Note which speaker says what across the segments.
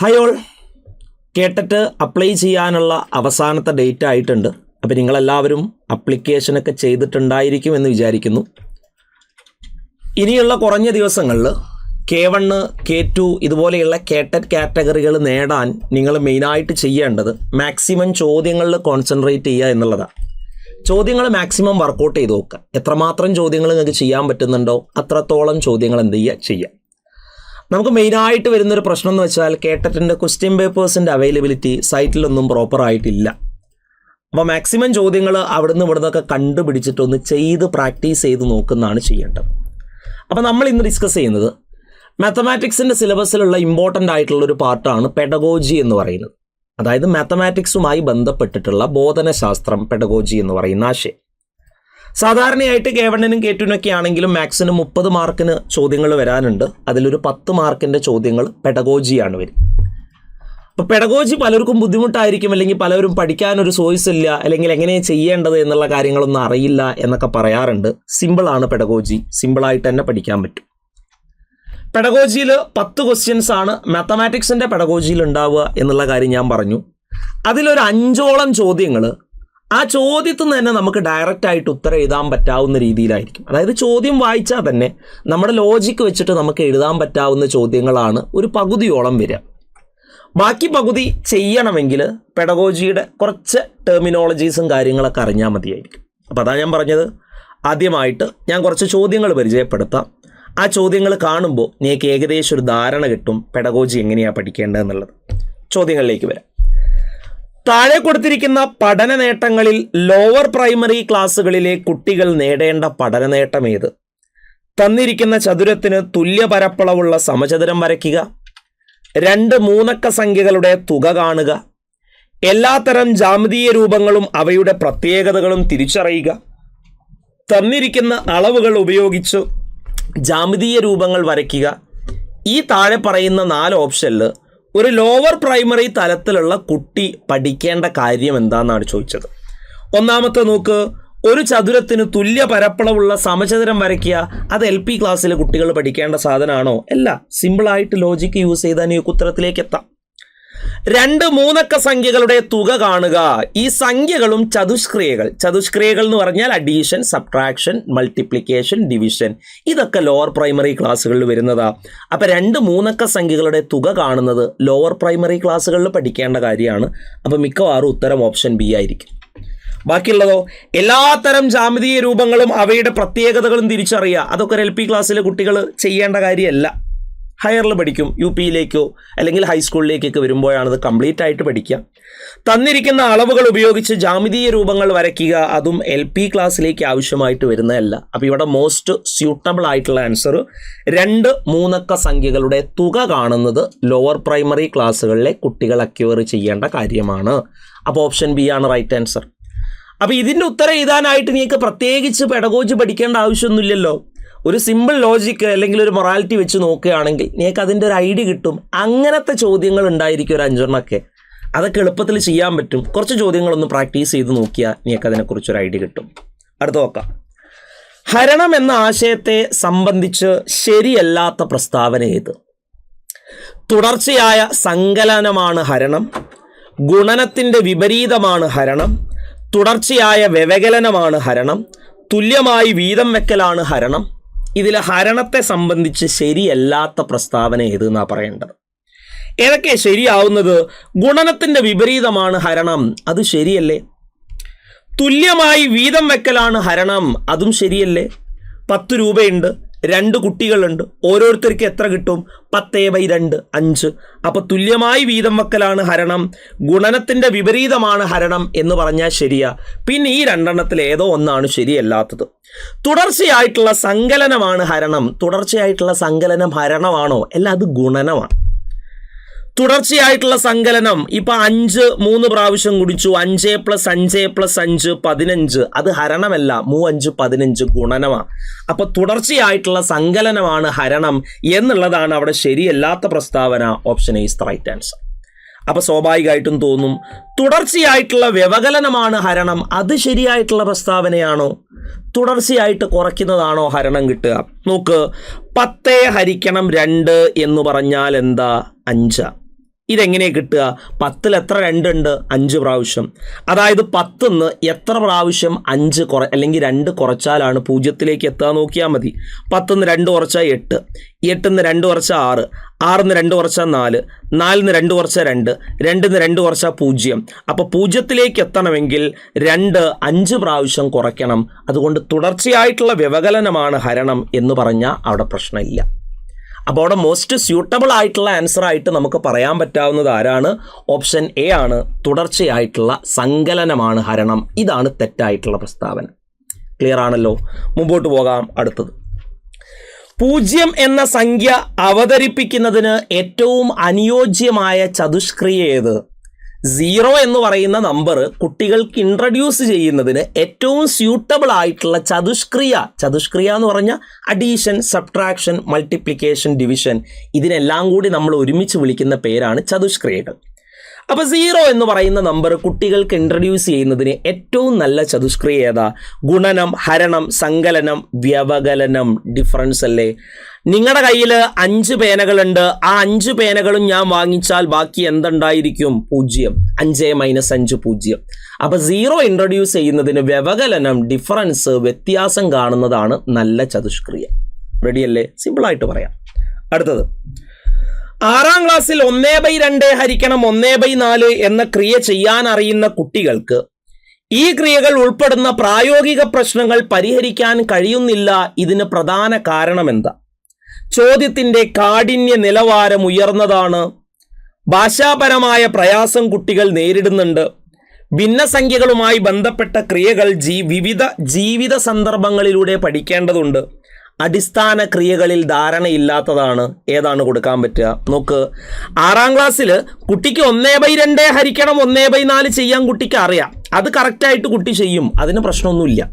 Speaker 1: Hi all, കേട്ടിട്ട് apply ചെയ്യാനുള്ള അവസാനത്തെ ഡേറ്റ് ആയിട്ടുണ്ട്. അപ്പോൾ നിങ്ങളെല്ലാവരും അപ്ലിക്കേഷനൊക്കെ ചെയ്തിട്ടുണ്ടായിരിക്കും എന്ന് വിചാരിക്കുന്നു. ഇനിയുള്ള കുറഞ്ഞ ദിവസങ്ങളിൽ K1, K2 ഇതുപോലെയുള്ള കേട്ടറ്റ് കാറ്റഗറികൾ നേടാൻ നിങ്ങൾ മെയിനായിട്ട് ചെയ്യേണ്ടത് മാക്സിമം ചോദ്യങ്ങളിൽ കോൺസെൻട്രേറ്റ് ചെയ്യുക എന്നുള്ളതാണ്. ചോദ്യങ്ങൾ മാക്സിമം വർക്കൗട്ട് ചെയ്ത് നോക്കുക. എത്രമാത്രം ചോദ്യങ്ങൾ നിങ്ങൾക്ക് ചെയ്യാൻ പറ്റുന്നുണ്ടോ അത്രത്തോളം ചോദ്യങ്ങൾ എന്ത് ചെയ്യുക. നമുക്ക് മെയിനായിട്ട് വരുന്നൊരു പ്രശ്നം എന്ന് വെച്ചാൽ കേട്ടറ്റിൻ്റെ ക്വസ്റ്റ്യൻ പേപ്പേഴ്സിൻ്റെ അവൈലബിലിറ്റി സൈറ്റിലൊന്നും പ്രോപ്പറായിട്ടില്ല. അപ്പോൾ മാക്സിമം ചോദ്യങ്ങൾ അവിടുന്ന് ഇവിടുന്നൊക്കെ കണ്ടുപിടിച്ചിട്ടൊന്ന് ചെയ്ത് പ്രാക്ടീസ് ചെയ്ത് നോക്കുന്നതാണ് ചെയ്യേണ്ടത്. അപ്പോൾ നമ്മൾ ഇന്ന് ഡിസ്കസ് ചെയ്യുന്നത് മാത്തമാറ്റിക്സിൻ്റെ സിലബസിലുള്ള ഇമ്പോർട്ടൻ്റ് ആയിട്ടുള്ളൊരു പാർട്ടാണ് പെഡഗോജി എന്ന് പറയുന്നത്. അതായത് മാത്തമാറ്റിക്സുമായി ബന്ധപ്പെട്ടിട്ടുള്ള ബോധനശാസ്ത്രം, പെഡഗോജി എന്ന് പറയുന്ന ആശയം. സാധാരണയായിട്ട് K1-നും K2-നൊക്കെ ആണെങ്കിലും മാത്സിന് 30 മാർക്കിന് ചോദ്യങ്ങൾ വരാനുണ്ട്. അതിലൊരു 10 മാർക്കിൻ്റെ ചോദ്യങ്ങൾ പെഡഗോജിയാണ് വരും. അപ്പോൾ പെഡഗോജി പലർക്കും ബുദ്ധിമുട്ടായിരിക്കും, അല്ലെങ്കിൽ പലരും പഠിക്കാനൊരു സോഴ്സ് ഇല്ല, അല്ലെങ്കിൽ എങ്ങനെ ചെയ്യേണ്ടത് എന്നുള്ള കാര്യങ്ങളൊന്നും അറിയില്ല എന്നൊക്കെ പറയാറുണ്ട്. സിമ്പിളാണ് പെഡഗോജി, സിമ്പിളായിട്ട് തന്നെ പഠിക്കാൻ പറ്റും. പെഡഗോജിയിൽ 10 ക്വസ്റ്റ്യൻസ് ആണ് മാത്തമാറ്റിക്സിൻ്റെ പെഡഗോജിയിൽ ഉണ്ടാവുക എന്നുള്ള കാര്യം ഞാൻ പറഞ്ഞു. അതിലൊരു 5ഓളം ചോദ്യങ്ങൾ ആ ചോദ്യത്തിൽ നിന്ന് തന്നെ നമുക്ക് ഡയറക്റ്റ് ആയിട്ട് ഉത്തരം എഴുതാൻ പറ്റാവുന്ന രീതിയിലായിരിക്കും. അതായത് ചോദ്യം വായിച്ചാൽ തന്നെ നമ്മുടെ ലോജിക്ക് വെച്ചിട്ട് നമുക്ക് എഴുതാൻ പറ്റാവുന്ന ചോദ്യങ്ങളാണ് ഒരു പകുതിയോളം വരിക. ബാക്കി പകുതി ചെയ്യണമെങ്കിൽ പെഡഗോജിയുടെ കുറച്ച് ടെർമിനോളജീസും കാര്യങ്ങളൊക്കെ അറിഞ്ഞാൽ മതിയായിരിക്കും. അപ്പോൾ അതാണ് ഞാൻ പറഞ്ഞത്. ആദ്യമായിട്ട് ഞാൻ കുറച്ച് ചോദ്യങ്ങൾ പരിചയപ്പെടുത്താം. ആ ചോദ്യങ്ങൾ കാണുമ്പോൾ നിങ്ങൾക്ക് ഏകദേശം ഒരു ധാരണ കിട്ടും പെഡഗോജി എങ്ങനെയാണ് പഠിക്കേണ്ടതെന്നുള്ളത്. ചോദ്യങ്ങളിലേക്ക് വരാം. താഴെ കൊടുത്തിരിക്കുന്ന പഠന നേട്ടങ്ങളിൽ ലോവർ പ്രൈമറി ക്ലാസ്സുകളിലെ കുട്ടികൾ നേടേണ്ട പഠന നേട്ടം ഏത്? തന്നിരിക്കുന്ന ചതുരത്തിന് തുല്യ പരപ്പളവുള്ള സമചതുരം വരയ്ക്കുക. 2 മൂന്നക്ക സംഖ്യകളുടെ തുക കാണുക. എല്ലാത്തരം ജാമിതീയ രൂപങ്ങളും അവയുടെ പ്രത്യേകതകളും തിരിച്ചറിയുക. തന്നിരിക്കുന്ന അളവുകൾ ഉപയോഗിച്ച് ജാമിതീയ രൂപങ്ങൾ വരയ്ക്കുക. ഈ താഴെ പറയുന്ന 4 ഓപ്ഷനിൽ ഒരു ലോവർ പ്രൈമറി തലത്തിലുള്ള കുട്ടി പഠിക്കേണ്ട കാര്യം എന്താണെന്നാണ് ചോദിച്ചത്. ഒന്നാമത്തെ നോക്ക്, ഒരു ചതുരത്തിന് തുല്യ പരപ്പളവുള്ള സമചതുരം വരയ്ക്കുക. അത് LP ക്ലാസ്സിൽ കുട്ടികൾ പഠിക്കേണ്ട സാധനമാണോ? അല്ല. സിമ്പിളായിട്ട് ലോജിക്ക് യൂസ് ചെയ്താൽ നിങ്ങൾക്ക് ഉത്തരത്തിലേക്ക് എത്താം. 2 മൂന്നക്ക സംഖ്യകളുടെ തുക കാണുക. ഈ സംഖ്യകളും ചതുഷ്ക്രിയകൾ എന്ന് പറഞ്ഞാൽ അഡീഷൻ, സബ്ട്രാക്ഷൻ, മൾട്ടിപ്ലിക്കേഷൻ, ഡിവിഷൻ, ഇതൊക്കെ ലോവർ പ്രൈമറി ക്ലാസ്സുകളിൽ വരുന്നതാ. അപ്പോൾ 2 മൂന്നക്ക സംഖ്യകളുടെ തുക കാണുന്നത് ലോവർ പ്രൈമറി ക്ലാസ്സുകളിൽ പഠിക്കേണ്ട കാര്യമാണ്. അപ്പോൾ മിക്കവാറും ഉത്തരം ഓപ്ഷൻ ബി ആയിരിക്കും. ബാക്കിയുള്ളതോ, എല്ലാത്തരം ജാമിതീയ രൂപങ്ങളും അവയുടെ പ്രത്യേകതകളും തിരിച്ചറിയുക. അതൊക്കെ ഒരു LP ക്ലാസ്സിലെ കുട്ടികൾ ചെയ്യേണ്ട കാര്യമല്ല. ഹയറിൽ പഠിക്കും, UPയിലേക്കോ അല്ലെങ്കിൽ ഹൈസ്കൂളിലേക്കൊക്കെ വരുമ്പോഴാണ് ഇത് കംപ്ലീറ്റ് ആയിട്ട് പഠിക്കുക. തന്നിരിക്കുന്ന അളവുകൾ ഉപയോഗിച്ച് ജാമിതീയ രൂപങ്ങൾ വരയ്ക്കുക. അതും LP ക്ലാസ്സിലേക്ക് ആവശ്യമായിട്ട് വരുന്നതല്ല. അപ്പോൾ ഇവിടെ മോസ്റ്റ് സ്യൂട്ടബിൾ ആയിട്ടുള്ള ആൻസർ 2 മൂന്നക്ക സംഖ്യകളുടെ തുക കാണുന്നത് ലോവർ പ്രൈമറി ക്ലാസ്സുകളിലെ കുട്ടികൾ അക്വയർ ചെയ്യേണ്ട കാര്യമാണ്. അപ്പോൾ ഓപ്ഷൻ ബി ആണ് റൈറ്റ് ആൻസർ. അപ്പോൾ ഇതിൻ്റെ ഉത്തരം എഴുതാനായിട്ട് നിങ്ങൾക്ക് പ്രത്യേകിച്ച് പെഡഗോജി പഠിക്കേണ്ട ആവശ്യമൊന്നുമില്ലല്ലോ. ഒരു സിമ്പിൾ ലോജിക്ക് അല്ലെങ്കിൽ ഒരു മൊറാലിറ്റി വെച്ച് നോക്കുകയാണെങ്കിൽ നിങ്ങൾക്ക് അതിൻ്റെ ഒരു ഐഡിയ കിട്ടും. അങ്ങനത്തെ ചോദ്യങ്ങൾ ഉണ്ടായിരിക്കും ഒരു 5 അതൊക്കെ എളുപ്പത്തിൽ ചെയ്യാൻ പറ്റും. കുറച്ച് ചോദ്യങ്ങളൊന്ന് പ്രാക്ടീസ് ചെയ്ത് നോക്കിയാൽ നിങ്ങൾക്ക് അതിനെക്കുറിച്ചൊരു ഐഡിയ കിട്ടും. അടുത്ത നോക്കാം. ഹരണം എന്ന ആശയത്തെ സംബന്ധിച്ച് ശരിയല്ലാത്ത പ്രസ്താവന ഏത്? തുടർച്ചയായ സങ്കലനമാണ് ഹരണം. ഗുണനത്തിൻ്റെ വിപരീതമാണ് ഹരണം. തുടർച്ചയായ വ്യവകലനമാണ് ഹരണം. തുല്യമായി വീതം വെക്കലാണ് ഹരണം. ഇതിൽ ഹരണത്തെ സംബന്ധിച്ച് ശരിയല്ലാത്ത പ്രസ്താവന ഏതെന്നാണ് പറയേണ്ടത്. ഏതൊക്കെ ശരിയാവുന്നത്? ഗുണനത്തിൻ്റെ വിപരീതമാണ് ഹരണം, അത് ശരിയല്ലേ? തുല്യമായി വീതം വെക്കലാണ് ഹരണം, അതും ശരിയല്ലേ? 10 രൂപയുണ്ട്, 2 കുട്ടികളുണ്ട്, ഓരോരുത്തർക്ക് എത്ര കിട്ടും? 10/2, 5. അപ്പോൾ തുല്യമായി വീതം വെക്കലാണ് ഹരണം, ഗുണനത്തിൻ്റെ വിപരീതമാണ് ഹരണം എന്ന് പറഞ്ഞാൽ ശരിയാ. പിന്നെ ഈ 2 ഏതോ ഒന്നാണ് ശരിയല്ലാത്തത്. തുടർച്ചയായിട്ടുള്ള സങ്കലനമാണ് ഹരണം. തുടർച്ചയായിട്ടുള്ള സങ്കലനം ഹരണമാണോ? അല്ല, അത് ഗുണനമാണ്. തുടർച്ചയായിട്ടുള്ള സങ്കലനം ഇപ്പം 5 3 പ്രാവശ്യം കുടിച്ചു, 5 + 5 + 5 15, അത് ഹരണമല്ല. 5 15 ഗുണനമാണ്. അപ്പോൾ തുടർച്ചയായിട്ടുള്ള സങ്കലനമാണ് ഹരണം എന്നുള്ളതാണ് അവിടെ ശരിയല്ലാത്ത പ്രസ്താവന. Option A is the right answer. അപ്പോൾ സ്വാഭാവികമായിട്ടും തോന്നും തുടർച്ചയായിട്ടുള്ള വ്യവകലനമാണ് ഹരണം, അത് ശരിയായിട്ടുള്ള പ്രസ്താവനയാണോ? തുടർച്ചയായിട്ട് കുറയ്ക്കുന്നതാണോ ഹരണം കിട്ടുക? നോക്ക്, 10 ഹരിക്കണം 2 എന്ന് പറഞ്ഞാൽ എന്താ? 5. ഇതെങ്ങനെയാണ് കിട്ടുക? 10ൽ എത്ര 2 ഉണ്ട്? 5 പ്രാവശ്യം. അതായത് 10ന്ന് എത്ര പ്രാവശ്യം 5 അല്ലെങ്കിൽ 2 കുറച്ചാലാണ് 0ലേക്ക് എത്തുക നോക്കിയാൽ മതി. 10ന്ന് 2 കുറച്ചാൽ 8, 8ന്ന് 2 കുറച്ചാൽ 6, 6ന്ന് 2 കുറച്ചാൽ 4, 4ന്ന് 2 കുറച്ചാൽ 2, 2ന്ന് 2 കുറച്ചാൽ 0. അപ്പോൾ 0ലേക്ക് എത്തണമെങ്കിൽ 2 5 പ്രാവശ്യം കുറയ്ക്കണം. അതുകൊണ്ട് തുടർച്ചയായിട്ടുള്ള വ്യവകലനമാണ് ഹരണം എന്ന് പറഞ്ഞാൽ അവിടെ പ്രശ്നമില്ല. അപ്പോൾ അവിടെ മോസ്റ്റ് സ്യൂട്ടബിൾ ആയിട്ടുള്ള ആൻസർ ആയിട്ട് നമുക്ക് പറയാൻ പറ്റാവുന്നത് ആരാണ്? ഓപ്ഷൻ എ ആണ്. തുടർച്ചയായിട്ടുള്ള സങ്കലനമാണ് ഹരണം. ഇതാണ് തെറ്റായിട്ടുള്ള പ്രസ്താവന. ക്ലിയർ ആണല്ലോ? മുമ്പോട്ട് പോകാം. അടുത്തത്, 0 എന്ന സംഖ്യ അവതരിപ്പിക്കുന്നതിന് ഏറ്റവും അനുയോജ്യമായ ചതുഷ്ക്രിയ ഏത്? 0 എന്ന് പറയുന്ന നമ്പർ കുട്ടികൾക്ക് ഇൻട്രൊഡ്യൂസ് ചെയ്യുന്നതിന് ഏറ്റവും സ്യൂട്ടബിൾ ആയിട്ടുള്ള ചതുഷ്ക്രിയ എന്ന് പറഞ്ഞാൽ അഡീഷൻ, സബ്ട്രാക്ഷൻ, മൾട്ടിപ്ലിക്കേഷൻ, ഡിവിഷൻ, ഇതിനെല്ലാം കൂടി നമ്മൾ ഒരുമിച്ച് വിളിക്കുന്ന പേരാണ് ചതുഷ്ക്രിയകൾ. അപ്പോൾ 0 എന്ന് പറയുന്ന നമ്പർ കുട്ടികൾക്ക് ഇൻട്രൊഡ്യൂസ് ചെയ്യുന്നതിന് ഏറ്റവും നല്ല ചതുഷ്ക്രിയ ഏതാ? ഗുണനം, ഹരണം, സങ്കലനം, വ്യവകലനം. ഡിഫറൻസ് അല്ലേ? നിങ്ങളുടെ കയ്യിൽ 5 പേനകളുണ്ട്. ആ 5 പേനകളും ഞാൻ വാങ്ങിച്ചാൽ ബാക്കി എന്തുണ്ടായിരിക്കും? 0. 5 - 5 0. അപ്പോൾ 0 ഇൻട്രൊഡ്യൂസ് ചെയ്യുന്നതിന് വ്യവകലനം, ഡിഫറൻസ്, വ്യത്യാസം കാണുന്നതാണ് നല്ല ചതുഷ്ക്രിയ. റെഡിയല്ലേ? സിമ്പിളായിട്ട് പറയാം. അടുത്തത്, 6ാം ക്ലാസ്സിൽ 1/2 ഹരിക്കണം 1/4 എന്ന ക്രിയ ചെയ്യാൻ അറിയുന്ന കുട്ടികൾക്ക് ഈ ക്രിയകൾ ഉൾപ്പെടുന്ന പ്രായോഗിക പ്രശ്നങ്ങൾ പരിഹരിക്കാൻ കഴിയുന്നില്ല. ഇതിന് പ്രധാന കാരണം എന്താ? ചോദ്യത്തിന്റെ കാഠിന്യ നിലവാരം ഉയർന്നതാണ്. ഭാഷാപരമായ പ്രയാസം കുട്ടികൾ നേരിടുന്നുണ്ട്. ഭിന്നസംഖ്യകളുമായി ബന്ധപ്പെട്ട ക്രിയകൾ വിവിധ ജീവിത സന്ദർഭങ്ങളിലൂടെ പഠിക്കേണ്ടതുണ്ട്. അടിസ്ഥാന ക്രിയകളിൽ ധാരണയില്ലാത്തതാണ്. ഏതാണ് കൊടുക്കാൻ പറ്റുക? നോക്ക്, 6ാം ക്ലാസ്സിൽ കുട്ടിക്ക് 1/2 ഹരിക്കണം 1/4 ചെയ്യാൻ കുട്ടിക്ക് അറിയാം. അത് കറക്റ്റായിട്ട് കുട്ടി ചെയ്യും. അതിന് പ്രശ്നമൊന്നുമില്ല.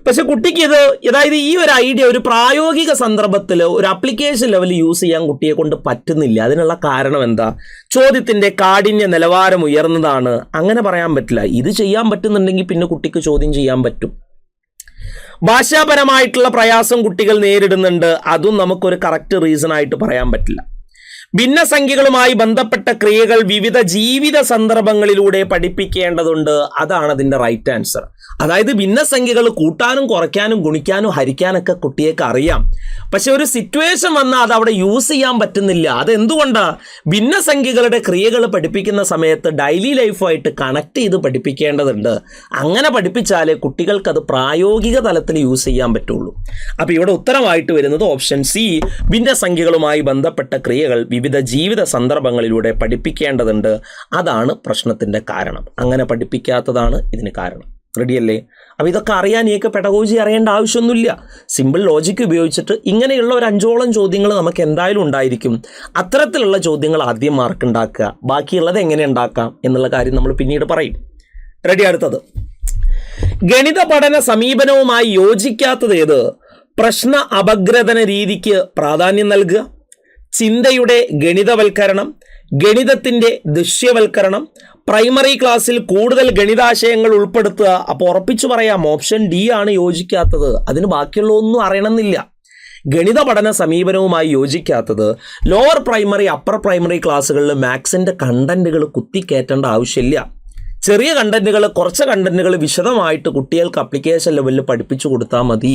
Speaker 1: പക്ഷെ കുട്ടിക്ക് അതായത് ഈ ഒരു ഐഡിയ ഒരു പ്രായോഗിക സന്ദർഭത്തിൽ ഒരു ആപ്ലിക്കേഷൻ ലെവലിൽ യൂസ് ചെയ്യാൻ കുട്ടിയെ കൊണ്ട് പറ്റുന്നില്ല. അതിനുള്ള കാരണം എന്താ? ചോദ്യത്തിന്റെ കാഠിന്യ നിലവാരം ഉയർന്നതാണ്. അങ്ങനെ പറയാൻ പറ്റില്ല. ഇത് ചെയ്യാൻ പറ്റുന്നുണ്ടെങ്കിൽ പിന്നെ കുട്ടിക്ക് ചോദ്യം ചെയ്യാൻ പറ്റും. ഭാഷാപരമായിട്ടുള്ള പ്രയാസം കുട്ടികൾ നേരിടുന്നുണ്ട്. അതും നമുക്കൊരു കറക്റ്റ് റീസൺ ആയിട്ട് പറയാൻ പറ്റില്ല. ഭിന്നസംഖ്യകളുമായി ബന്ധപ്പെട്ട ക്രിയകൾ വിവിധ ജീവിത സന്ദർഭങ്ങളിലൂടെ പഠിപ്പിക്കേണ്ടതുണ്ട്. അതാണ് അതിൻ്റെ റൈറ്റ് ആൻസർ. അതായത് ഭിന്നസംഖ്യകൾ കൂട്ടാനും കുറയ്ക്കാനും ഗുണിക്കാനും ഹരിക്കാനൊക്കെ കുട്ടിയേക്ക് അറിയാം. പക്ഷെ ഒരു സിറ്റുവേഷൻ വന്നാൽ അത് അവിടെ യൂസ് ചെയ്യാൻ പറ്റുന്നില്ല. അതെന്തുകൊണ്ടാണ്? ഭിന്നസംഖ്യകളുടെ ക്രിയകൾ പഠിപ്പിക്കുന്ന സമയത്ത് ഡെയിലി ലൈഫുമായിട്ട് കണക്ട് ചെയ്ത് പഠിപ്പിക്കേണ്ടതുണ്ട്. അങ്ങനെ പഠിപ്പിച്ചാലേ കുട്ടികൾക്കത് പ്രായോഗിക തലത്തിൽ യൂസ് ചെയ്യാൻ പറ്റുള്ളൂ. അപ്പോൾ ഇവിടെ ഉത്തരമായിട്ട് വരുന്നത് ഓപ്ഷൻ സി, ഭിന്നസംഖ്യകളുമായി ബന്ധപ്പെട്ട ക്രിയകൾ വിവിധ ജീവിത സന്ദർഭങ്ങളിലൂടെ പഠിപ്പിക്കേണ്ടതുണ്ട്. അതാണ് പ്രശ്നത്തിൻ്റെ കാരണം. അങ്ങനെ പഠിപ്പിക്കാത്തതാണ് ഇതിന് കാരണം. റെഡിയല്ലേ? അപ്പോൾ ഇതൊക്കെ അറിയാൻ ഈയൊക്കെ പെഡഗോജി അറിയേണ്ട ആവശ്യമൊന്നുമില്ല. സിമ്പിൾ ലോജിക്ക് ഉപയോഗിച്ചിട്ട് ഇങ്ങനെയുള്ള ഒരു 5ഓളം ചോദ്യങ്ങൾ നമുക്ക് എന്തായാലും ഉണ്ടായിരിക്കും. അത്തരത്തിലുള്ള ചോദ്യങ്ങൾ ആദ്യം മാർക്ക് ഉണ്ടാക്കുക. ബാക്കിയുള്ളത് എങ്ങനെ ഉണ്ടാക്കാം എന്നുള്ള കാര്യം നമ്മൾ പിന്നീട് പറയും. റെഡി? അടുത്തത്, ഗണിത പഠന സമീപനവുമായി യോജിക്കാത്തത് ഏത്? പ്രശ്ന അപഗ്രഥന രീതിക്ക് പ്രാധാന്യം നൽകുക, ചിന്തയുടെ ഗണിതവൽക്കരണം, ഗണിതത്തിൻ്റെ ദൃശ്യവൽക്കരണം, പ്രൈമറി ക്ലാസ്സിൽ കൂടുതൽ ഗണിതാശയങ്ങൾ ഉൾപ്പെടുത്തുക. അപ്പോൾ ഉറപ്പിച്ചു പറയാം, ഓപ്ഷൻ ഡി ആണ് യോജിക്കാത്തത്. അതിന് ബാക്കിയുള്ള ഒന്നും അറിയണമെന്നില്ല. ഗണിത പഠന സമീപനവുമായി യോജിക്കാത്തത് ലോവർ പ്രൈമറി, അപ്പർ പ്രൈമറി ക്ലാസ്സുകളിൽ മാത്സിൻ്റെ കണ്ടന്റുകൾ കുത്തിക്കയറ്റേണ്ട ആവശ്യമില്ല. ചെറിയ കണ്ടന്റുകൾ, കുറച്ച് കണ്ടന്റുകൾ വിശദമായിട്ട് കുട്ടികൾക്ക് അപ്ലിക്കേഷൻ ലെവലിൽ പഠിപ്പിച്ചു കൊടുത്താൽ മതി.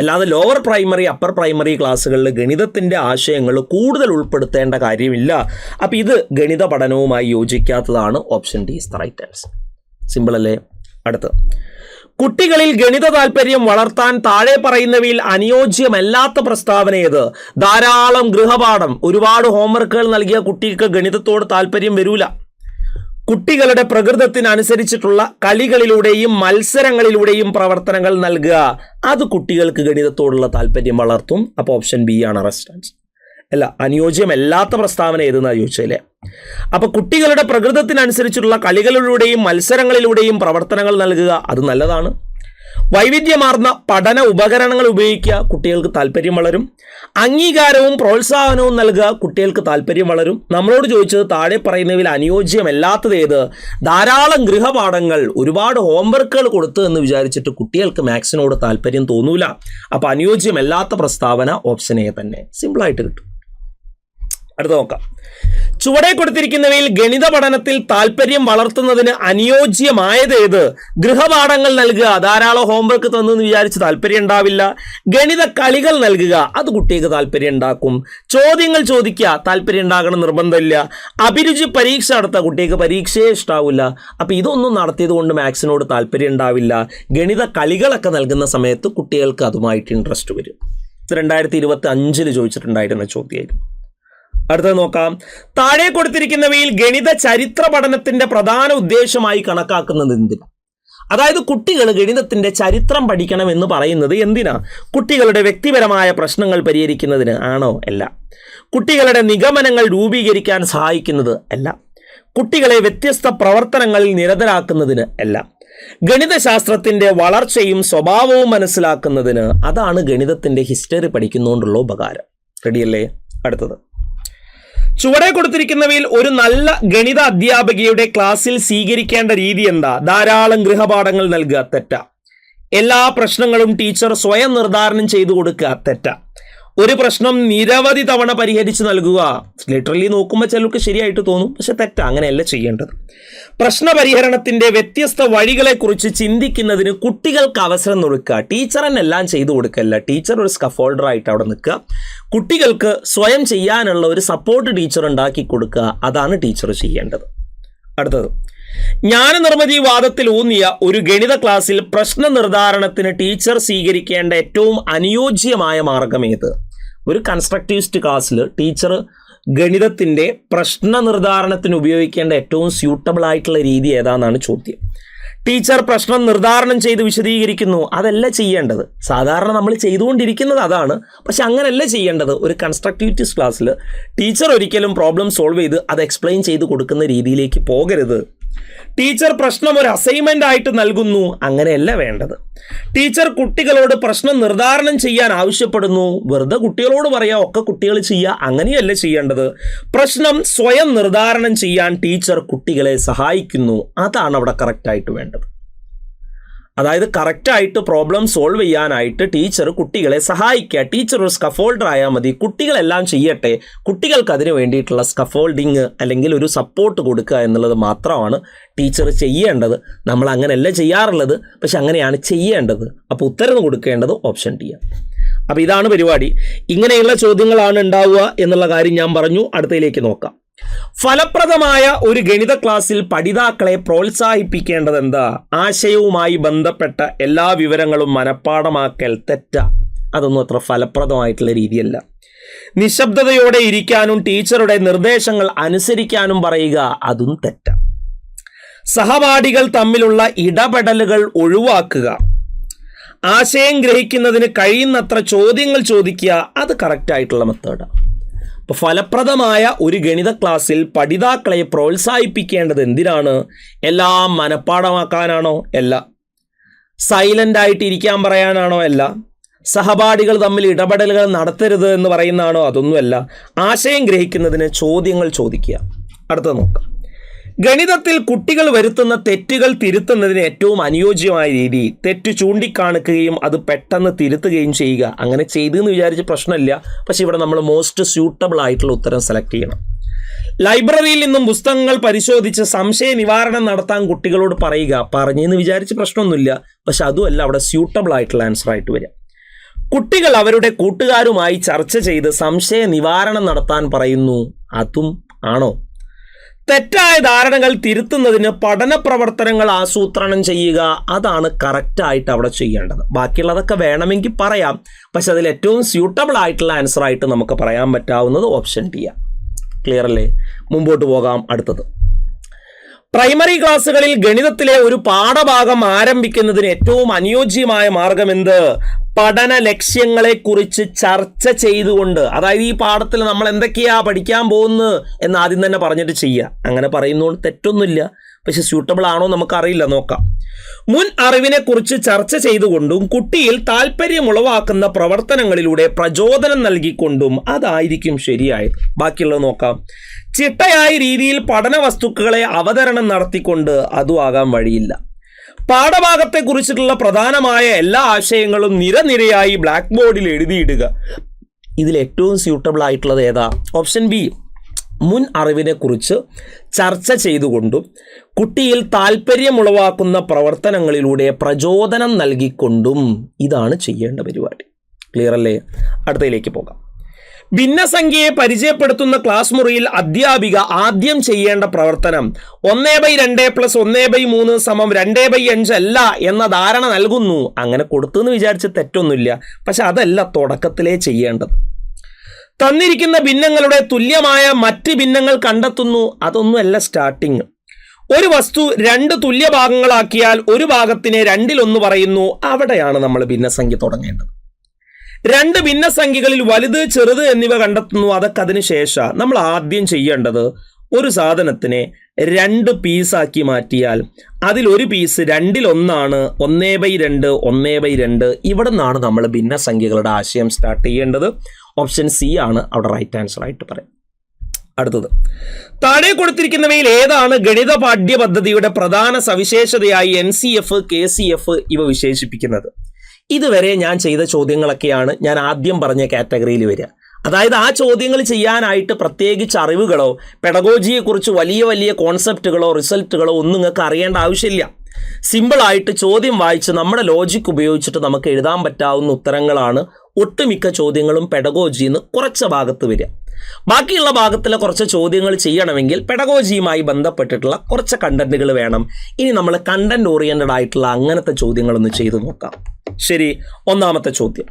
Speaker 1: അല്ലാതെ ലോവർ പ്രൈമറി, അപ്പർ പ്രൈമറി ക്ലാസ്സുകളിൽ ഗണിതത്തിൻ്റെ ആശയങ്ങൾ കൂടുതൽ ഉൾപ്പെടുത്തേണ്ട കാര്യമില്ല. അപ്പോൾ ഇത് ഗണിത പഠനവുമായി യോജിക്കാത്തതാണ്. Option D is the right answer. Simple അല്ലേ? അടുത്ത്, കുട്ടികളിൽ ഗണിത താല്പര്യം വളർത്താൻ താഴെ പറയുന്നവയിൽ അനുയോജ്യമല്ലാത്ത പ്രസ്താവന ഏത്? ധാരാളം ഗൃഹപാഠം, ഒരുപാട് ഹോംവർക്കുകൾ നൽകിയ കുട്ടിക്ക് ഗണിതത്തോട് താല്പര്യം വരൂല. കുട്ടികളുടെ പ്രകൃതത്തിനനുസരിച്ചിട്ടുള്ള കളികളിലൂടെയും മത്സരങ്ങളിലൂടെയും പ്രവർത്തനങ്ങൾ നൽകുക, അത് കുട്ടികൾക്ക് ഗണിതത്തോടുള്ള താല്പര്യം വളർത്തും. അപ്പോൾ ഓപ്ഷൻ ബി ആണ് റെസ്റ്റാൻസ്. അല്ല, അനുയോജ്യമല്ലാത്ത പ്രസ്താവന ഏതെന്നാണ് ചോദിച്ചല്ലേ. അപ്പോൾ കുട്ടികളുടെ പ്രകൃതത്തിനനുസരിച്ചുള്ള കളികളിലൂടെയും മത്സരങ്ങളിലൂടെയും പ്രവർത്തനങ്ങൾ നൽകുക, അത് നല്ലതാണ്. വൈവിധ്യമാർന്ന പഠന ഉപകരണങ്ങൾ ഉപയോഗിക്കുക, കുട്ടികൾക്ക് താല്പര്യം വളരും. അംഗീകാരവും പ്രോത്സാഹനവും നൽകുക, കുട്ടികൾക്ക് താല്പര്യം വളരും. നമ്മളോട് ചോദിച്ചത് താഴെ പറയുന്നതിൽ അനുയോജ്യമല്ലാത്തത് ഏത്? ധാരാളം ഗൃഹപാഠങ്ങൾ, ഒരുപാട് ഹോംവർക്കുകൾ കൊടുത്തു എന്ന് വിചാരിച്ചിട്ട് കുട്ടികൾക്ക് മാത്സിനോട് താല്പര്യം തോന്നൂല. അപ്പോൾ അനുയോജ്യമല്ലാത്ത പ്രസ്താവന ഓപ്ഷൻ എ തന്നെ. സിമ്പിളായിട്ട് കിട്ടും. അടുത്ത നോക്കാം. ചുവടെ കൊടുത്തിരിക്കുന്നവയിൽ ഗണിത പഠനത്തിൽ താല്പര്യം വളർത്തുന്നതിന് അനുയോജ്യമായത് ഏത്? ഗൃഹപാഠങ്ങൾ നൽകുക, ധാരാളം ഹോംവർക്ക് തന്നെന്ന് വിചാരിച്ച് താല്പര്യം ഉണ്ടാവില്ല. ഗണിത കളികൾ നൽകുക, അത് കുട്ടിക്ക് താല്പര്യം ഉണ്ടാക്കും. ചോദ്യങ്ങൾ ചോദിക്കുക, താല്പര്യം ഉണ്ടാകണം നിർബന്ധമില്ല. അഭിരുചി പരീക്ഷ നടത്തുക, കുട്ടിക്ക് പരീക്ഷയെ ഇഷ്ടാവില്ല. അപ്പം ഇതൊന്നും നടത്തിയത് കൊണ്ട് മാത്സിനോട് താല്പര്യം ഉണ്ടാവില്ല. ഗണിത കളികളൊക്കെ നൽകുന്ന സമയത്ത് കുട്ടികൾക്ക് അതുമായിട്ട് ഇൻട്രസ്റ്റ് വരും. ഇത് 2025 ചോദിച്ചിട്ടുണ്ടായിരുന്ന ചോദ്യമായിരുന്നു. അടുത്തത് നോക്കാം. താഴെ കൊടുത്തിരിക്കുന്നവയിൽ ഗണിത ചരിത്ര പഠനത്തിന്റെ പ്രധാന ഉദ്ദേശമായി കണക്കാക്കുന്നത് എന്തിനാ? അതായത് കുട്ടികൾ ഗണിതത്തിന്റെ ചരിത്രം പഠിക്കണം എന്ന് പറയുന്നത് എന്തിനാ? കുട്ടികളുടെ വ്യക്തിപരമായ പ്രശ്നങ്ങൾ പരിഹരിക്കുന്നതിന് ആണോ? അല്ല. കുട്ടികളുടെ നിഗമനങ്ങൾ രൂപീകരിക്കാൻ സഹായിക്കുന്നത് അല്ല. കുട്ടികളെ വ്യത്യസ്ത പ്രവർത്തനങ്ങളിൽ നിരതരാക്കുന്നതിന് അല്ല. ഗണിതശാസ്ത്രത്തിന്റെ വളർച്ചയും സ്വഭാവവും മനസ്സിലാക്കുന്നതിന്. അതാണ് ഗണിതത്തിന്റെ ഹിസ്റ്ററി പഠിക്കുന്നതുകൊണ്ടുള്ള ഉപകാരം. റെഡിയല്ലേ? അടുത്തത്. ചുവടെ കൊടുത്തിരിക്കുന്നവയിൽ ഒരു നല്ല ഗണിത അധ്യാപികയുടെ ക്ലാസ്സിൽ സ്വീകരിക്കേണ്ട രീതി എന്താ? ധാരാളം ഗൃഹപാഠങ്ങൾ നൽകുക, തെറ്റ. എല്ലാ പ്രശ്നങ്ങളും ടീച്ചർ സ്വയം നിർദ്ധാരണം ചെയ്തു കൊടുക്കുക, തെറ്റ. ഒരു പ്രശ്നം നിരവധി തവണ പരിഹരിച്ച് നൽകുക, ലിറ്ററലി നോക്കുമ്പോൾ ചിലർക്ക് ശരിയായിട്ട് തോന്നും, പക്ഷെ തെറ്റ, അങ്ങനെയല്ല ചെയ്യേണ്ടത്. പ്രശ്ന പരിഹരണത്തിന്റെ വ്യത്യസ്ത വഴികളെക്കുറിച്ച് ചിന്തിക്കുന്നതിന് കുട്ടികൾക്ക് അവസരം കൊടുക്കുക. ടീച്ചർ തന്നെ എല്ലാം ചെയ്തു കൊടുക്കല്ല, ടീച്ചർ ഒരു സ്കഫോൾഡറായിട്ട് അവിടെ നിൽക്കുക. കുട്ടികൾക്ക് സ്വയം ചെയ്യാനുള്ള ഒരു സപ്പോർട്ട് ടീച്ചർ ഉണ്ടാക്കി കൊടുക്കുക, അതാണ് ടീച്ചർ ചെയ്യേണ്ടത്. അടുത്തത്. ജ്ഞാനനിർമ്മിതിവാദത്തിൽ ഊന്നിയ ഒരു ഗണിത ക്ലാസ്സിൽ പ്രശ്ന നിർദ്ധാരണത്തിന് ടീച്ചർ സ്വീകരിക്കേണ്ട ഏറ്റവും അനുയോജ്യമായ മാർഗം ഏത്? ഒരു കൺസ്ട്രക്റ്റിവിസ്റ്റ് ക്ലാസ്സിൽ ടീച്ചർ ഗണിതത്തിൻ്റെ പ്രശ്ന നിർദ്ധാരണത്തിന് ഉപയോഗിക്കേണ്ട ഏറ്റവും സ്യൂട്ടബിൾ ആയിട്ടുള്ള രീതി ഏതാണെന്നാണ് ചോദ്യം. ടീച്ചർ പ്രശ്നം നിർദ്ധാരണം ചെയ്ത് വിശദീകരിക്കുന്നു, അതല്ല ചെയ്യേണ്ടത്. സാധാരണ നമ്മൾ ചെയ്തുകൊണ്ടിരിക്കുന്നത് അതാണ്, പക്ഷെ അങ്ങനെയല്ല ചെയ്യേണ്ടത്. ഒരു കൺസ്ട്രക്റ്റിവിസ്റ്റ് ക്ലാസ്സിൽ ടീച്ചർ ഒരിക്കലും പ്രോബ്ലം സോൾവ് ചെയ്ത് അത് എക്സ്പ്ലെയിൻ ചെയ്ത് കൊടുക്കുന്ന രീതിയിലേക്ക് പോകരുത്. ടീച്ചർ പ്രശ്നം ഒരു അസൈൻമെന്റ് ആയിട്ട് നൽകുന്നു, അങ്ങനെയല്ല വേണ്ടത്. ടീച്ചർ കുട്ടികളോട് പ്രശ്നം നിർദ്ധാരണം ചെയ്യാൻ ആവശ്യപ്പെടുന്നു, വെറുതെ കുട്ടികളോട് പറയാം ഒക്കെ കുട്ടികൾ ചെയ്യുക, അങ്ങനെയല്ല ചെയ്യേണ്ടത്. പ്രശ്നം സ്വയം നിർദ്ധാരണം ചെയ്യാൻ ടീച്ചർ കുട്ടികളെ സഹായിക്കുന്നു, അതാണ് അവിടെ കറക്റ്റായിട്ട് വേണ്ടത്. അതായത് കറക്റ്റായിട്ട് പ്രോബ്ലം സോൾവ് ചെയ്യാനായിട്ട് ടീച്ചർ കുട്ടികളെ സഹായിക്കുക. ടീച്ചർ ഒരു സ്കഫോൾഡർ ആയാൽ മതി, കുട്ടികളെല്ലാം ചെയ്യട്ടെ. കുട്ടികൾക്ക് അതിന് വേണ്ടിയിട്ടുള്ള സ്കഫോൾഡിങ് അല്ലെങ്കിൽ ഒരു സപ്പോർട്ട് കൊടുക്കുക എന്നുള്ളത് മാത്രമാണ് ടീച്ചർ ചെയ്യേണ്ടത്. നമ്മൾ അങ്ങനെയല്ല ചെയ്യാറുള്ളത്, പക്ഷെ അങ്ങനെയാണ് ചെയ്യേണ്ടത്. അപ്പോൾ ഉത്തരം കൊടുക്കേണ്ടത് ഓപ്ഷൻ ഡി ആണ്. അപ്പോൾ ഇതാണ് പരിപാടി. ഇങ്ങനെയുള്ള ചോദ്യങ്ങളാണ് ഉണ്ടാവുക എന്നുള്ള കാര്യം ഞാൻ പറഞ്ഞു. അടുത്തതിലേക്ക് നോക്കാം. ഫലപ്രദമായ ഒരു ഗണിത ക്ലാസ്സിൽ പഠിതാക്കളെ പ്രോത്സാഹിപ്പിക്കേണ്ടത് എന്താ? ആശയവുമായി ബന്ധപ്പെട്ട എല്ലാ വിവരങ്ങളും മനഃപ്പാഠമാക്കൽ, തെറ്റ. അതൊന്നും അത്ര ഫലപ്രദമായിട്ടുള്ള രീതിയല്ല. നിശബ്ദതയോടെ ഇരിക്കാനും ടീച്ചറുടെ നിർദ്ദേശങ്ങൾ അനുസരിക്കാനും പറയുക, അതും തെറ്റ. സഹപാഠികൾ തമ്മിലുള്ള ഇടപെടലുകൾ ഒഴിവാക്കുക. ആശയം ഗ്രഹിക്കുന്നതിന് കഴിയുന്നത്ര ചോദ്യങ്ങൾ ചോദിക്കുക, അത് കറക്റ്റായിട്ടുള്ള മെത്തേഡാണ്. അപ്പോൾ ഫലപ്രദമായ ഒരു ഗണിത ക്ലാസ്സിൽ പഠിതാക്കളെ പ്രോത്സാഹിപ്പിക്കേണ്ടത് എന്തിനാണ്? എല്ലാം മനഃപ്പാഠമാക്കാനാണോ? അല്ല. സൈലൻ്റ് ആയിട്ട് ഇരിക്കാൻ പറയാനാണോ? അല്ല. സഹപാഠികൾ തമ്മിൽ ഇടപെടലുകൾ നടത്തരുത് എന്ന് പറയുന്നതാണോ? അതൊന്നുമല്ല. ആശയം ഗ്രഹിക്കുന്നതിന് ചോദ്യങ്ങൾ ചോദിക്കുക. അടുത്ത നോക്കാം. ഗണിതത്തിൽ കുട്ടികൾ വരുത്തുന്ന തെറ്റുകൾ തിരുത്തുന്നതിന് ഏറ്റവും അനുയോജ്യമായ രീതി തെറ്റ് ചൂണ്ടിക്കാണിക്കുകയും അത് പെട്ടെന്ന് തിരുത്തുകയും ചെയ്യുക. അങ്ങനെ ചെയ്തെന്ന് വിചാരിച്ച് പ്രശ്നമില്ല, പക്ഷെ ഇവിടെ നമ്മൾ മോസ്റ്റ് സ്യൂട്ടബിൾ ആയിട്ടുള്ള ഉത്തരം സെലക്ട് ചെയ്യണം. ലൈബ്രറിയിൽ നിന്നും പുസ്തകങ്ങൾ പരിശോധിച്ച് സംശയ നിവാരണം നടത്താൻ കുട്ടികളോട് പറയുക. പറഞ്ഞെന്ന് വിചാരിച്ച് പ്രശ്നമൊന്നുമില്ല, പക്ഷെ അതുമല്ല അവിടെ സ്യൂട്ടബിൾ ആയിട്ടുള്ള ആൻസർ ആയിട്ട് വരിക. കുട്ടികൾ അവരുടെ കൂട്ടുകാരുമായി ചർച്ച ചെയ്ത് സംശയ നിവാരണം നടത്താൻ പറയുന്നു, അതും ആണോ? തെറ്റായ ധാരണകൾ തിരുത്തുന്നതിന് പഠന പ്രവർത്തനങ്ങൾ ആസൂത്രണം ചെയ്യുക, അതാണ് കറക്റ്റായിട്ട് അവിടെ ചെയ്യേണ്ടത്. ബാക്കിയുള്ളതൊക്കെ വേണമെങ്കിൽ പറയാം, പക്ഷെ അതിൽ ഏറ്റവും സ്യൂട്ടബിൾ ആയിട്ടുള്ള ആൻസർ ആയിട്ട് നമുക്ക് പറയാൻ പറ്റാവുന്നത് ഓപ്ഷൻ ഡി ആണ്. ക്ലിയർ അല്ലേ? മുമ്പോട്ട് പോകാം. അടുത്തത്. പ്രൈമറി ക്ലാസ്സുകളിൽ ഗണിതത്തിലെ ഒരു പാഠഭാഗം ആരംഭിക്കുന്നതിന് ഏറ്റവും അനുയോജ്യമായ മാർഗം എന്ത്? പഠന ലക്ഷ്യങ്ങളെക്കുറിച്ച് ചർച്ച ചെയ്തുകൊണ്ട്, അതായത് ഈ പാഠത്തിൽ നമ്മൾ എന്തൊക്കെയാ പഠിക്കാൻ പോകുന്നത് എന്ന് ആദ്യം തന്നെ പറഞ്ഞിട്ട് ചെയ്യുക. അങ്ങനെ പറയുന്നതുകൊണ്ട് തെറ്റൊന്നുമില്ല, പക്ഷെ സ്യൂട്ടബിൾ ആണോ നമുക്കറിയില്ല, നോക്കാം. മുൻ അറിവിനെക്കുറിച്ച് ചർച്ച ചെയ്തുകൊണ്ടും കുട്ടിയിൽ താല്പര്യമുളവാക്കുന്ന പ്രവർത്തനങ്ങളിലൂടെ പ്രചോദനം നൽകിക്കൊണ്ടും അതായിരിക്കും ശരിയായത്. ബാക്കിയുള്ളത് നോക്കാം. ചിട്ടയായ രീതിയിൽ പഠന വസ്തുക്കളെ അവതരണം നടത്തിക്കൊണ്ട് അതും ആകാൻ വഴിയില്ല. പാഠഭാഗത്തെക്കുറിച്ചിട്ടുള്ള പ്രധാനമായ എല്ലാ ആശയങ്ങളും നിരനിരയായി ബ്ലാക്ക് ബോർഡിൽ എഴുതിയിടുക. ഇതിൽ ഏറ്റവും സ്യൂട്ടബിൾ ആയിട്ടുള്ളത് ഏതാ? Option B. മുൻ അറിവിനെക്കുറിച്ച് ചർച്ച ചെയ്തുകൊണ്ടും കുട്ടിയിൽ താല്പര്യമുളവാക്കുന്ന പ്രവർത്തനങ്ങളിലൂടെ പ്രചോദനം നൽകിക്കൊണ്ടും ഇതാണ് ചെയ്യേണ്ട പരിപാടി. ക്ലിയർ അല്ലേ? അടുത്തതിലേക്ക് പോകാം. ഭിന്നസംഖ്യയെ പരിചയപ്പെടുത്തുന്ന ക്ലാസ് മുറിയിൽ അധ്യാപിക ആദ്യം ചെയ്യേണ്ട പ്രവർത്തനം 1/2 + 1/3 = 2/5 അല്ല എന്ന ധാരണ നൽകുന്നു. അങ്ങനെ കൊടുത്തെന്ന് വിചാരിച്ച് തെറ്റൊന്നുമില്ല, പക്ഷെ അതല്ല തുടക്കത്തിലേ ചെയ്യേണ്ടത്. തന്നിരിക്കുന്ന ഭിന്നങ്ങളുടെ തുല്യമായ മറ്റ് ഭിന്നങ്ങൾ കണ്ടെത്തുന്നു. അതൊന്നുമല്ല സ്റ്റാർട്ടിങ്. ഒരു വസ്തു 2 തുല്യ ഭാഗങ്ങളാക്കിയാൽ ഒരു ഭാഗത്തിനെ 2/1 പറയുന്നു. അവിടെയാണ് നമ്മൾ ഭിന്നസംഖ്യ തുടങ്ങേണ്ടത്. 2 ഭിന്നസംഖ്യകളിൽ വലുത് ചെറുത് എന്നിവ കണ്ടെത്തുന്നു. അതൊക്കെ അതിന് ശേഷം നമ്മൾ ആദ്യം ചെയ്യേണ്ടത് ഒരു സാധനത്തിനെ 2 പീസാക്കി മാറ്റിയാൽ അതിൽ ഒരു പീസ് 2/1 1/2 1/2. ഇവിടെ നിന്നാണ് നമ്മൾ ഭിന്നസംഖ്യകളുടെ ആശയം സ്റ്റാർട്ട് ചെയ്യേണ്ടത്. ഓപ്ഷൻ സി ആണ് അവിടെ റൈറ്റ് ആൻസർ ആയിട്ട് പറയാം. അടുത്തത്, താഴെ കൊടുത്തിരിക്കുന്നവയിൽ ഏതാണ് ഗണിത പാഠ്യപദ്ധതിയുടെ പ്രധാന സവിശേഷതയായി NCF, KCF ഇവ വിശേഷിപ്പിക്കുന്നത്? ഇതുവരെ ഞാൻ ചെയ്ത ചോദ്യങ്ങളൊക്കെയാണ് ഞാൻ ആദ്യം പറഞ്ഞ കാറ്റഗറിയിൽ വരിക. അതായത് ആ ചോദ്യങ്ങൾ ചെയ്യാനായിട്ട് പ്രത്യേകിച്ച് അറിവുകളോ പെഡഗോജിയെക്കുറിച്ച് വലിയ വലിയ കോൺസെപ്റ്റുകളോ റിസൾട്ടുകളോ ഒന്നും നിങ്ങൾക്ക് അറിയേണ്ട ആവശ്യമില്ല. സിമ്പിളായിട്ട് ചോദ്യം വായിച്ച് നമ്മുടെ ലോജിക് ഉപയോഗിച്ചിട്ട് നമുക്ക് എഴുതാൻ പറ്റാവുന്ന ഉത്തരങ്ങളാണ് ഒട്ടുമിക്ക ചോദ്യങ്ങളും പെഡഗോജിന്ന് കുറച്ച് ഭാഗത്ത് വരിക. ബാക്കിയുള്ള ഭാഗത്തിലെ കുറച്ച് ചോദ്യങ്ങൾ ചെയ്യണമെങ്കിൽ പെഡഗോജിയുമായി ബന്ധപ്പെട്ടിട്ടുള്ള കുറച്ച് കണ്ടന്റുകൾ വേണം. ഇനി നമ്മൾ കണ്ടന്റ് ഓറിയന്റഡ് ആയിട്ടുള്ള അങ്ങനത്തെ ചോദ്യങ്ങളൊന്ന് ചെയ്തു നോക്കാം. ശരി, ഒന്നാമത്തെ ചോദ്യം,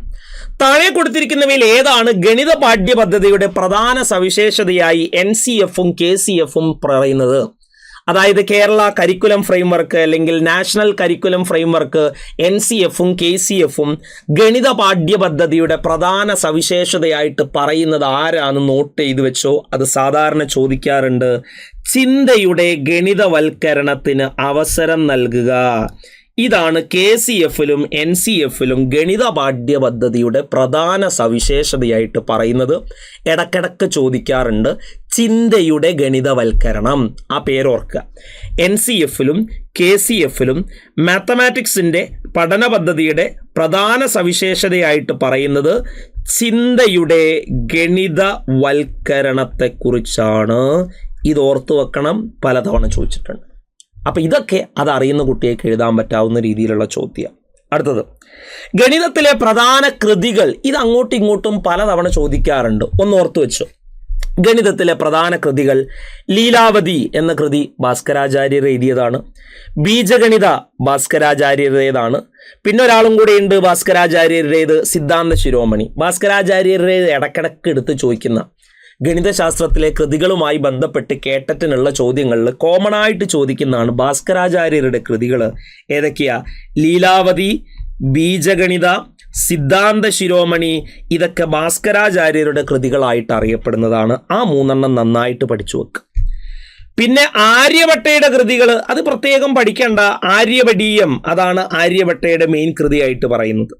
Speaker 1: താഴെ കൊടുത്തിരിക്കുന്നവയിൽ ഏതാണ് ഗണിത പാഠ്യപദ്ധതിയുടെ പ്രധാന സവിശേഷതയായി NCFും KCFും പറയുന്നത്? അതായത് കേരള കരിക്കുലം ഫ്രെയിംവർക്ക് അല്ലെങ്കിൽ നാഷണൽ കരിക്കുലം ഫ്രെയിംവർക്ക് NCFും KCFും ഗണിത പാഠ്യപദ്ധതിയുടെ പ്രധാന സവിശേഷതയായിട്ട് പറയുന്നത് ആരാന്ന് നോട്ട് ചെയ്ത് വെച്ചോ. അത് സാധാരണ ചോദിക്കാറുണ്ട്. ചിന്തയുടെ ഗണിതവൽക്കരണത്തിന് അവസരം നൽകുക. ഇതാണ് KCFിലും NCFിലും ഗണിത പാഠ്യപദ്ധതിയുടെ പ്രധാന സവിശേഷതയായിട്ട് പറയുന്നത്. ഇടക്കിടക്ക് ചോദിക്കാറുണ്ട് ചിന്തയുടെ ഗണിതവൽക്കരണം. ആ പേരോർക്കുക. NCFിലും KCFിലും മാത്തമാറ്റിക്സിൻ്റെ പഠന പദ്ധതിയുടെ പ്രധാന സവിശേഷതയായിട്ട് പറയുന്നത് ചിന്തയുടെ ഗണിതവൽക്കരണത്തെക്കുറിച്ചാണ്. ഇത് ഓർത്തു വെക്കണം, പലതവണ ചോദിച്ചിട്ടുണ്ട്. അപ്പം ഇതൊക്കെ അതറിയുന്ന കുട്ടിയേക്ക് എഴുതാൻ പറ്റാവുന്ന രീതിയിലുള്ള ചോദ്യം. അടുത്തത്, ഗണിതത്തിലെ പ്രധാന കൃതികൾ. ഇത് അങ്ങോട്ടും ഇങ്ങോട്ടും പലതവണ ചോദിക്കാറുണ്ട്. ഒന്ന് ഓർത്തു വെച്ചു. ഗണിതത്തിലെ പ്രധാന കൃതികൾ: ലീലാവതി എന്ന കൃതി ഭാസ്കരാചാര്യർ എഴുതിയതാണ്. ബീജഗണിത ഭാസ്കരാചാര്യരുടേതാണ്. പിന്നെ ഒരാളും കൂടെ ഉണ്ട് ഭാസ്കരാചാര്യരുടേത്, സിദ്ധാന്ത ശിരോമണി. ഭാസ്കരാചാര്യരുടേത് ഇടക്കിടക്ക് എടുത്ത് ചോദിക്കുന്ന ഗണിതശാസ്ത്രത്തിലെ കൃതികളുമായി ബന്ധപ്പെട്ട് കേട്ടറ്റിനുള്ള ചോദ്യങ്ങളിൽ കോമൺ ആയിട്ട് ചോദിക്കുന്നതാണ് ഭാസ്കരാചാര്യരുടെ കൃതികൾ. ഏതൊക്കെയാ? ലീലാവതി, ബീജഗണിത, സിദ്ധാന്ത ശിരോമണി. ഇതൊക്കെ ഭാസ്കരാചാര്യരുടെ കൃതികളായിട്ട് അറിയപ്പെടുന്നതാണ്. ആ 3 നന്നായിട്ട് പഠിച്ചു വെക്കുക. പിന്നെ ആര്യഭട്ടയുടെ കൃതികൾ, അത് പ്രത്യേകം പഠിക്കേണ്ട. ആര്യഭടീയം, അതാണ് ആര്യഭട്ടയുടെ മെയിൻ കൃതിയായിട്ട് പറയുന്നത്.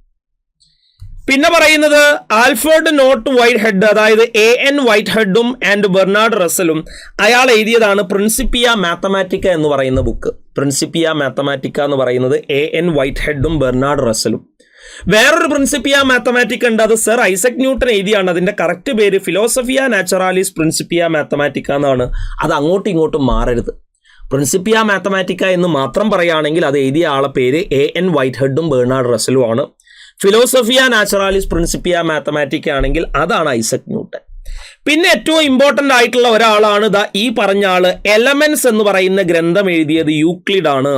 Speaker 1: പിന്നെ പറയുന്നത് ആൽഫ്രഡ് നോട്ട് വൈറ്റ് ഹെഡ്, അതായത് AN വൈറ്റ് ഹെഡും ആൻഡ് ബെർണാഡ് റസലും അയാൾ എഴുതിയതാണ് പ്രിൻസിപ്പിയ മാത്തമാറ്റിക്ക എന്ന് പറയുന്ന ബുക്ക്. പ്രിൻസിപ്പിയ മാത്തമാറ്റിക്ക എന്ന് പറയുന്നത് AN വൈറ്റ് ഹെഡും ബെർണാഡ് റസലും. വേറൊരു പ്രിൻസിപ്പിയ മാത്തമാറ്റിക്ക ഉണ്ട്, അത് സർ ഐസക് ന്യൂട്ടൺ എഴുതിയാണ്. അതിന്റെ കറക്റ്റ് പേര് ഫിലോസഫിയ നാച്ചുറാലിസ് പ്രിൻസിപ്പിയ മാത്തമാറ്റിക്ക എന്നാണ്. അത് അങ്ങോട്ടും ഇങ്ങോട്ടും മാറരുത്. പ്രിൻസിപ്പിയ മാത്തമാറ്റിക്ക എന്ന് മാത്രം പറയുകയാണെങ്കിൽ അത് എഴുതിയ ആളെ പേര് AN വൈറ്റ് ഹെഡും ബെർണാഡ് റസലും ആണ്. ഫിലോസഫിയ നാച്ചുറാലിസ് പ്രിൻസിപ്പിയ മാത്തമാറ്റിക്ക ആണെങ്കിൽ അതാണ് ഐസക് ന്യൂട്ടൺ. പിന്നെ ഏറ്റവും ഇമ്പോർട്ടൻ്റ് ആയിട്ടുള്ള ഒരാളാണ് ഈ പറഞ്ഞ ആള്. എലമെന്റ്സ് എന്ന് പറയുന്ന ഗ്രന്ഥം എഴുതിയത് യൂക്ലിഡ് ആണ്.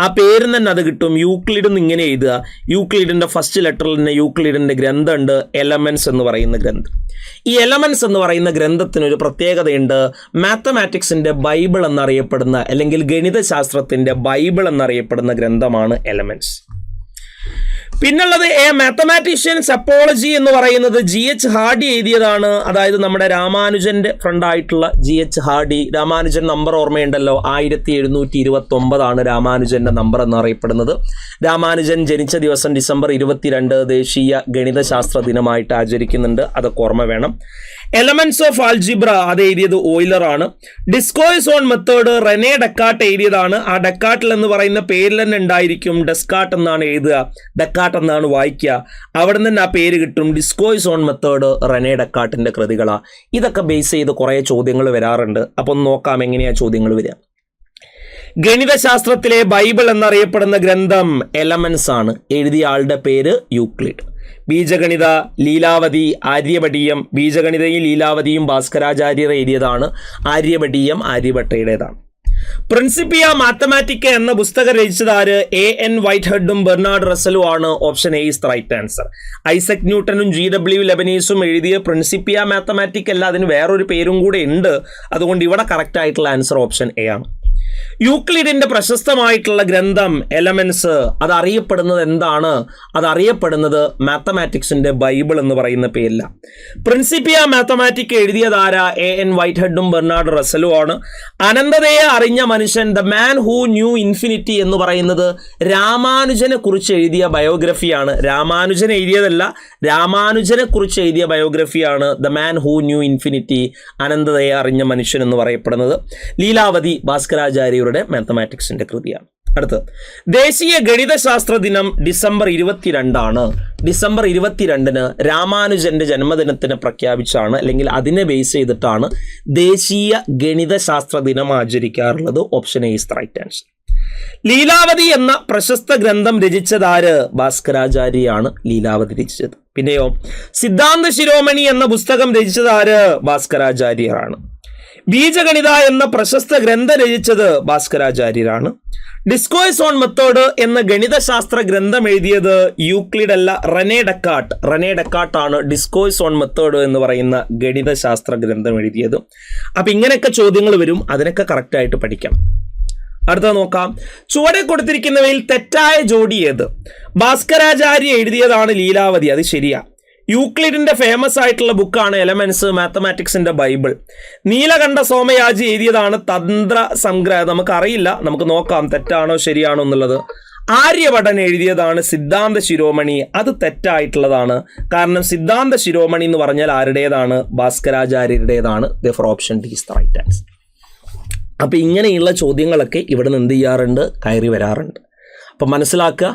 Speaker 1: ആ പേര് തന്നെ അത് കിട്ടും. യൂക്ലിഡ് എന്ന് ഇങ്ങനെ എഴുതുക. യൂക്ലിഡിന്റെ ഫസ്റ്റ് ലെറ്ററിൽ തന്നെ യൂക്ലിഡിന്റെ ഗ്രന്ഥമുണ്ട്, എലമെന്റ്സ് എന്ന് പറയുന്ന ഗ്രന്ഥം. ഈ എലമെന്റ്സ് എന്ന് പറയുന്ന ഗ്രന്ഥത്തിനൊരു പ്രത്യേകതയുണ്ട്. മാത്തമാറ്റിക്സിന്റെ ബൈബിൾ എന്നറിയപ്പെടുന്ന അല്ലെങ്കിൽ ഗണിതശാസ്ത്രത്തിന്റെ ബൈബിൾ എന്നറിയപ്പെടുന്ന ഗ്രന്ഥമാണ് എലമെന്റ്സ്. പിന്നുള്ളത് എ മാത്തമാറ്റീഷ്യൻസ് അപ്പോളജി എന്ന് പറയുന്നത് GH ഹാർഡി എഴുതിയതാണ്. അതായത് നമ്മുടെ രാമാനുജന്റെ ഫ്രണ്ടായിട്ടുള്ള GH ഹാർഡി. രാമാനുജൻ നമ്പർ ഓർമ്മയുണ്ടല്ലോ, 1729 രാമാനുജന്റെ നമ്പർ എന്നറിയപ്പെടുന്നത്. രാമാനുജൻ ജനിച്ച ദിവസം ഡിസംബർ 22 ദേശീയ ഗണിതശാസ്ത്ര ദിനമായിട്ട് ആചരിക്കുന്നുണ്ട്. അതൊക്കെ ഓർമ്മ വേണം. എലമെന്റ്സ് ഓഫ് ആൽജിബ്ര അത് എഴുതിയത് ഓയിലർ ആണ്. Discourse on method René Descartes എഴുതിയതാണ്. ആ ഡെക്കാർട്ടിൽ എന്ന് പറയുന്ന പേരിൽ തന്നെ ഉണ്ടായിരിക്കും ഡെസ്കാർട്ട് എന്നാണ് എഴുതുക. ഡെക്കാർട്ട് ഡെക്കാർട്ട് എന്നാണ് വായിക്കുക. അവിടെ നിന്ന് ആ പേര് കിട്ടും. ഡിസ്കോഴ്സ് ഓൺ മെത്തേഡ് റെനെ ഡെക്കാർട്ടിൻ്റെ കൃതികളാണ്. ഇതൊക്കെ ബേസ് ചെയ്ത് കുറേ ചോദ്യങ്ങൾ വരാറുണ്ട്. അപ്പോൾ ഒന്ന് നോക്കാം എങ്ങനെയാണ് ചോദ്യങ്ങൾ വരിക. ഗണിതശാസ്ത്രത്തിലെ ബൈബിൾ എന്നറിയപ്പെടുന്ന ഗ്രന്ഥം എലമെന്റ്സ് ആണ്. എഴുതിയ ആളുടെ പേര് യൂക്ലിഡ്. ബീജഗണിത, ലീലാവതി, ആര്യഭടീയം. ബീജഗണിതയും ലീലാവതിയും ഭാസ്കരാചാര്യർ എഴുതിയതാണ്. ആര്യഭടീയം ആര്യഭട്ടയുടേതാണ്. പ്രിൻസിപ്പിയ മാത്തമാറ്റിക്ക എന്ന പുസ്തകം രചിച്ചതാര്? A.N. വൈറ്റ്ഹെഡും ബെർണാഡ് റസലും ആണ്. Option A is right answer. Isaac ന്യൂട്ടനും G.W. ലെബനീസും എഴുതിയ പ്രിൻസിപ്പിയ മാത്തമാറ്റിക്ക അല്ല, അതിന് വേറൊരു പേരും കൂടെ ഉണ്ട്. അതുകൊണ്ട് ഇവിടെ കറക്റ്റ് ആയിട്ടുള്ള ആൻസർ ഓപ്ഷൻ എ ആണ്. യൂക്ലിഡിന്റെ പ്രശസ്തമായിട്ടുള്ള ഗ്രന്ഥം എലമെന്റ്സ്, അതറിയപ്പെടുന്നത് എന്താണ്? അതറിയപ്പെടുന്നത് മാത്തമാറ്റിക്സിന്റെ ബൈബിൾ എന്ന് പറയുന്ന പേരില്ല. പ്രിൻസിപ്പിയ മാത്തമാറ്റിക്ക എഴുതിയതാരാ? A.N. വൈറ്റ്ഹെഡും ബെർണാഡ് റസലും ആണ്. അനന്തതയെ അറിഞ്ഞ മനുഷ്യൻ, the man who knew infinity എന്ന് പറയുന്നത് രാമാനുജനെ കുറിച്ച് എഴുതിയ ബയോഗ്രഫിയാണ്. രാമാനുജൻ എഴുതിയതല്ല, രാമാനുജനെ കുറിച്ച് എഴുതിയ ബയോഗ്രഫിയാണ് the man who knew infinity, അനന്തതയെ അറിഞ്ഞ മനുഷ്യൻ എന്ന് പറയപ്പെടുന്നത്. ലീലാവതി ഭാസ്കരാചാര്യരുടെ മാത്തമാറ്റിക്സിന്റെ കൃതിയാണ്. അടുത്ത്, ദേശീയ ഗണിതശാസ്ത്ര ദിനം ഡിസംബർ 22 ഡിസംബർ 22 രാമാനുജന്റെ ജന്മദിനത്തിന് പ്രഖ്യാപിച്ചാണ്, അല്ലെങ്കിൽ അതിനെ ബേസ് ചെയ്തിട്ടാണ് ദേശീയ ഗണിതശാസ്ത്ര ദിനം ആചരിക്കാറുള്ളത്. Option A is the right answer. Lilavati എന്ന പ്രശസ്ത ഗ്രന്ഥം രചിച്ചതാര്? ഭാസ്കരാചാര്യയാണ് ലീലാവതി രചിച്ചത്. പിന്നെയോ സിദ്ധാന്ത ശിരോമണി എന്ന പുസ്തകം രചിച്ചതാര്? ഭാസ്കരാചാര്യരാണ്. ബീജഗണിത എന്ന പ്രശസ്ത ഗ്രന്ഥം രചിച്ചത് ഭാസ്കരാചാര്യരാണ്. ഡിസ്കോഴ്സ് ഓൺ മെത്തേഡ് എന്ന ഗണിതശാസ്ത്ര ഗ്രന്ഥം എഴുതിയത് യൂക്ലിഡ് അല്ല, റെനെ ഡെക്കാർട്ട്. റെനെ ഡെക്കാർട്ട് ആണ് ഡിസ്കോഴ്സ് ഓൺ മെത്തേഡ് എന്ന് പറയുന്ന ഗണിതശാസ്ത്ര ഗ്രന്ഥം എഴുതിയത്. അപ്പം ഇങ്ങനെയൊക്കെ ചോദ്യങ്ങൾ വരും, അതിനൊക്കെ കറക്റ്റായിട്ട് പഠിക്കാം. അടുത്തത് നോക്കാം. ചുവടെ കൊടുത്തിരിക്കുന്നവയിൽ തെറ്റായ ജോഡി ഏത്? ഭാസ്കരാചാര്യ എഴുതിയതാണ് ലീലാവതി, അത് ശരിയാ. യൂക്ലിഡിന്റെ ഫേമസ് ആയിട്ടുള്ള ബുക്കാണ് എലമെന്റ്സ്, മാത്തമാറ്റിക്സിന്റെ ബൈബിൾ. നീലകണ്ഠ സോമയാജി എഴുതിയതാണ് തന്ത്ര സംഗ്രഹം. നമുക്കറിയില്ല, നമുക്ക് നോക്കാം തെറ്റാണോ ശരിയാണോ എന്നുള്ളത്. ആര്യഭടൻ എഴുതിയതാണ് സിദ്ധാന്ത ശിരോമണി, അത് തെറ്റായിട്ടുള്ളതാണ്. കാരണം സിദ്ധാന്ത ശിരോമണി എന്ന് പറഞ്ഞാൽ ആരുടേതാണ്? ഭാസ്കരാചാര്യരുടേതാണ്. Therefore option D is the right answer. അപ്പം ഇങ്ങനെയുള്ള ചോദ്യങ്ങളൊക്കെ ഇവിടെ നിന്ന് എന്ത് ചെയ്യാറുണ്ട്? കയറി വരാറുണ്ട്. അപ്പം മനസ്സിലാക്കുക,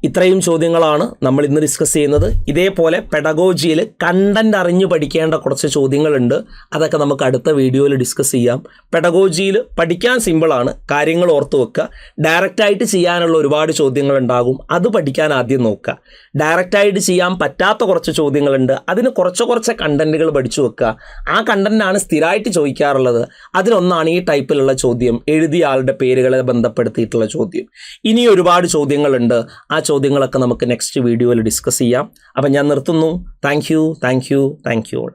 Speaker 1: ഇത്രയും ചോദ്യങ്ങളാണ് നമ്മൾ ഇന്ന് ഡിസ്കസ് ചെയ്യുന്നത്. ഇതേപോലെ പെഡഗോജിയിൽ കണ്ടന്റ് അറിഞ്ഞു പഠിക്കേണ്ട കുറച്ച് ചോദ്യങ്ങളുണ്ട്, അതൊക്കെ നമുക്ക് അടുത്ത വീഡിയോയിൽ ഡിസ്കസ് ചെയ്യാം. പെഡഗോജിയിൽ പഠിക്കാൻ സിമ്പിളാണ്, കാര്യങ്ങൾ ഓർത്ത് വെക്കുക. ഡയറക്റ്റായിട്ട് ചെയ്യാനുള്ള ഒരുപാട് ചോദ്യങ്ങളുണ്ടാകും, അത് പഠിക്കാൻ ആദ്യം നോക്കുക. ഡയറക്റ്റായിട്ട് ചെയ്യാൻ പറ്റാത്ത കുറച്ച് ചോദ്യങ്ങളുണ്ട്, അതിന് കുറച്ച് കണ്ടന്റുകൾ പഠിച്ചു വെക്കുക. ആ കണ്ടന്റാണ് സ്ഥിരമായിട്ട് ചോദിക്കാറുള്ളത്. അതിലൊന്നാണ് ഈ ടൈപ്പിലുള്ള ചോദ്യം, എഴുതിയ ആളുടെ പേരുകളെ ബന്ധപ്പെടുത്തിയിട്ടുള്ള ചോദ്യം. ഇനി ഒരുപാട് ചോദ്യങ്ങളുണ്ട്, ആ ചോദ്യങ്ങളൊക്കെ നമുക്ക് നെക്സ്റ്റ് വീഡിയോയിൽ ഡിസ്കസ് ചെയ്യാം. അപ്പം ഞാൻ നിർത്തുന്നു. Thank you all.